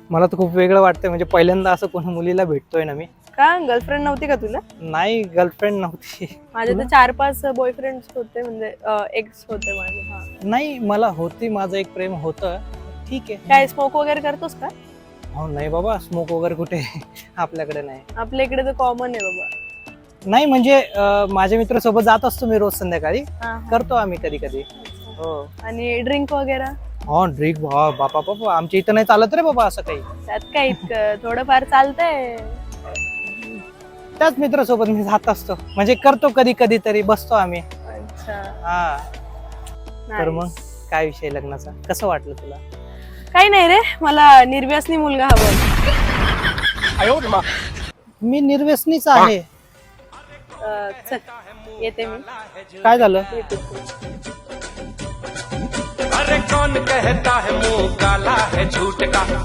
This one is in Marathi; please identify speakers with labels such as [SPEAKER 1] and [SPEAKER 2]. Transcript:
[SPEAKER 1] मला तर खूप वेगळं वाटतंय, म्हणजे पहिल्यांदा असं कोणी मुलीला भेटतोय ना मी.
[SPEAKER 2] का गर्लफ्रेंड नव्हती का तुला?
[SPEAKER 1] नाही, गर्लफ्रेंड नव्हती.
[SPEAKER 2] माझे तर 4-5 बॉयफ्रेंड होते, म्हणजे एक्स होते माझे. हा,
[SPEAKER 1] नाही, मला होती, माझं एक प्रेम होतं. ठीक आहे.
[SPEAKER 2] काय स्मोक वगैरे करतोस का?
[SPEAKER 1] हो, नाही बाबा, स्मोक वगैरे कुठे आपल्याकडे नाही.
[SPEAKER 2] आपल्या इकडे तर कॉमन आहे बाबा.
[SPEAKER 1] नाही म्हणजे माझ्या मित्रासोबत जात असतो मी रोज संध्याकाळी,
[SPEAKER 2] हा, हा.
[SPEAKER 1] करतो आम्ही कधी कधी. हो.
[SPEAKER 2] आणि ड्रिंक वगैरे
[SPEAKER 1] हो, ड्रिंक बापा बापा, आमच्या इथं नाही चालत रे बाबा असं काही.
[SPEAKER 2] त्यात काय इतकं, थोडंफार चालतंय.
[SPEAKER 1] त्याच मित्रासोबत मी जात असतो, म्हणजे करतो कधी कधी तरी, बसतो आम्ही.
[SPEAKER 2] अच्छा.
[SPEAKER 1] हा. तर मग
[SPEAKER 2] Nice.
[SPEAKER 1] काय विषय लग्नाचा, कसं वाटलं तुला?
[SPEAKER 2] काही नाही रे, मला निर्व्यसनी मुलगा हवा.
[SPEAKER 1] मी निर्व्यसनीच आहे.
[SPEAKER 2] चल येते मी.
[SPEAKER 1] काय झालं?
[SPEAKER 3] अरे कौन कहता है मुंह काला है झूठ का।